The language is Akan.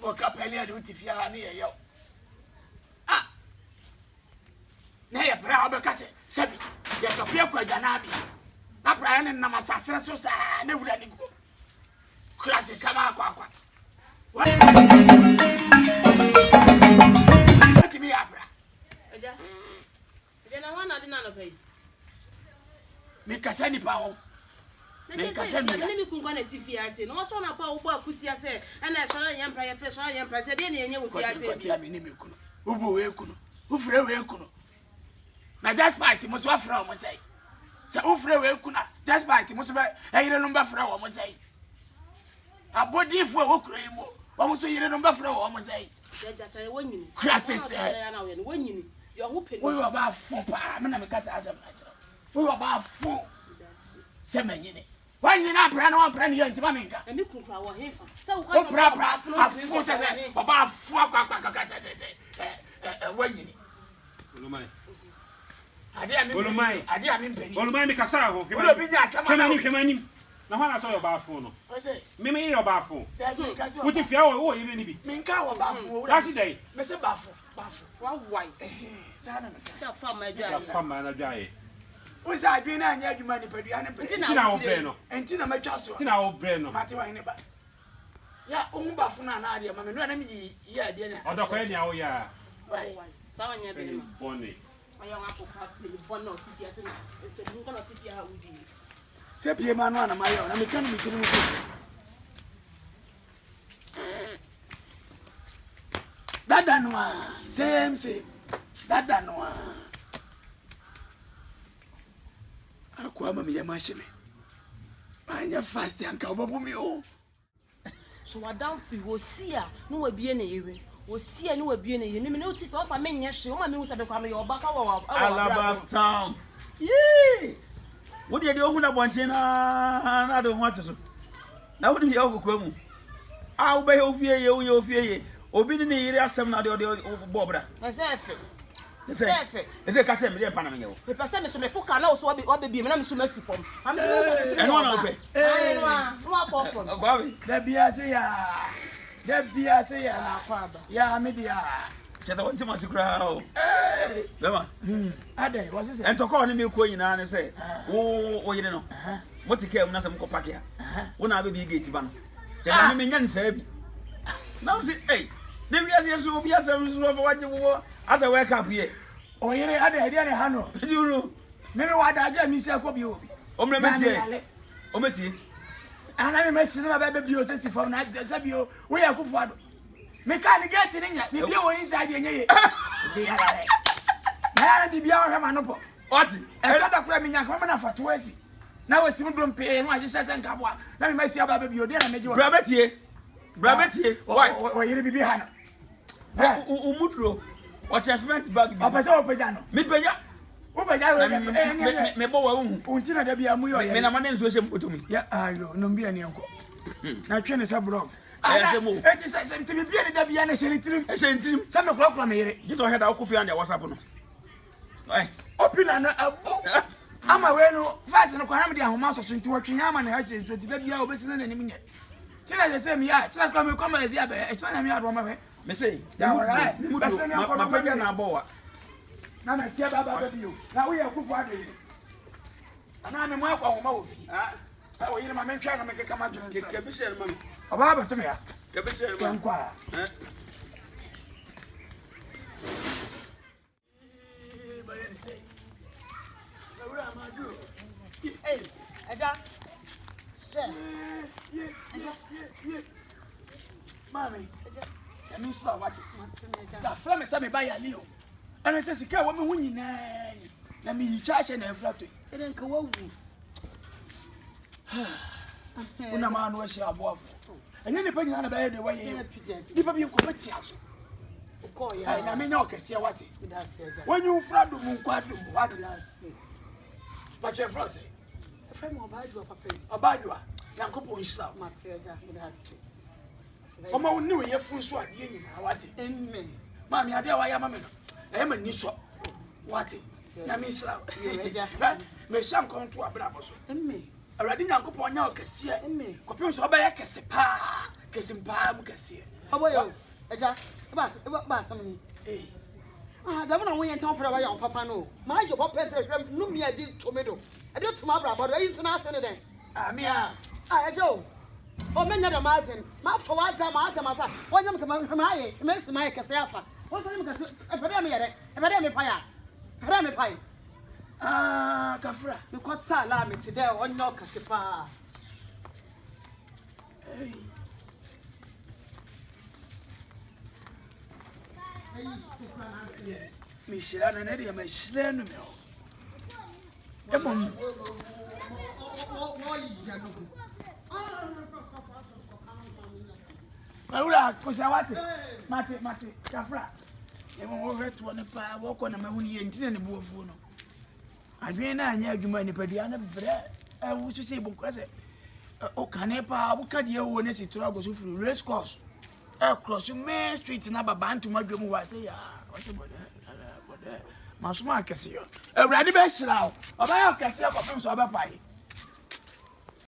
Capelia do Tifia near you. Ah, nay, a proud because Sabi, there's a peer quite Ganabi. Not Brian and Namasasa, so sad, never let go. Classy Sama Quaqua. What to me, Abra? Then I want to pay. Make us any power. Make us any TV. No one of our pussy, I say, and I saw a young player, fresh, I am president, and you will be who frew Kuno. Now that's why Timothy from was say. So who frew Kuna, that's why Timothy, I don't number from was say. A body for Ukraine, almost a number from was say. Just a winning. Crasses, winning. You're hoping we were about 4 because as a we were about 4 7 units. Why you not brand one brand here in Timaminka? And you could our heifer. So, what about 4 when you I didn't mean Casaro. Now, I saw your bathroom. Mimi, your bathroom. What if you are even if you mean cow bathroom? Last day, Mr. Baffle. why? That from my job. From my diet. Was I been on your money, but you are our Breno. And Tina Machasso. In our Breno. Matua in about. Yeah, Baffuna and Adia, Mamma, no enemy, yeah, dinner. Or the way now, yeah. Someone never Bonnie. My young apple one not TPS. It's a new kind of TPS. How would you? Sepia man, one of my own. I'm coming to me. That done one. Same say. That done one. Aquama me machine. I am fast and cover me. So I don't feel we'll see her. No, we'll be in a year. We'll see her. No, we'll be in a year. No, if I mean, yes, you want me to come your back. Alabama. Yee! What do you do when I want you? I don't want to. Now, what do you overcome? I'll be over here, you fear. Obedient in the area, some of the Bobra. Is a catcher, Panama. The person is a folk, and also what be and I'm so merciful. I'm one of it. There be a say, there be a say, yeah, media. Just I want to much crowd. Ade, what's this? And to call him, you queen, and say, oh, you know, what you care, nothing copacia. When I be gate, one. I mean, young say, now see, hey, there will be a service of what you were as I wake up here. Oh, you had a idea, Hano. You know, maybe what I just miss a copy. Ometi. And I'm messing up a baby, for night, the Sabio, we are good for. Me can't get it in yet. You go inside the year. Now, the Biara Manopo. What? I got a flaming young woman for 20. Now, it's soon don't pay, and I just said, Capua. Let me see about baby, you didn't make you Brabetier. Brabetier. Why, you be behind? Umutro. What has meant back? Papa, so Pajano. Midbaya. Me bow, Untina de Biamu, and a man is to me. Yeah, I don't know, be any uncle. Now, train is a blog. It is to be bearded at the end. I sent him 7 o'clock from here. You saw had our coffee and what's happening. Open and I'm aware no fast and calamity and house into working Yaman hatches to the baby over in a minute. Tina the same year, China come as Yabba, a China yard on my way. Me say, my baby and boa. Now I see about you. Now we are good for it. And I'm a mark of mouth. I will hear my men trying to make a command to the money. A barber to me. Capital inquire. Hey, Ada. Mammy, I mean, so what? The family said me by a Leo. And I says, "Can woman winning? Let me charge and a flat. It ain't go. When a man was your boy. And then the penny on the bed away. People be competition. I mean, no, can see what it when you flat the moon quite what did I say? But your frosty. A friend will buy you a paper. A bad one. Now, couple is out, Matilda. Come on, knew your full swat. What? Amen. Mammy, I dare I am a man. I am a new shop. What? I mean, sir, may some come to a bravo. Amen. A ready young couple on your cassia. Amen. Copions obey a cassipa. Cassim palm cassia. Oboyo, Eja, Bass, ah, the one we town for our papa no. My job, papa, no me, I did tomato. I did to my brother, but I used to ask anything. Ah, Mia. Ah, Joe. Oh, men at a Martin, my for what's a Martin, my son. One of them come from my, Miss Mike Casafa. What's the name of a epidemic pie? Ah, Kafra. You caught salami today on your Casipa. Mishira na nedi ya mashile no me. Emom. Ewura kosa wate. Mate, Kafra. Emom wo vetu ne pa wo ko na mahuni ye ntine ne buofu no. Adwen na anya adwuma ni padia na bre. Wo so se bonkwase. O kanepa wo kade wo ne situra go so furu race course. Across Main Street na baba ntuma dwom wa say ya. What about that? Masuma akese yo. Ewurade be hira o. Oba ya akese ko fem so oba pai.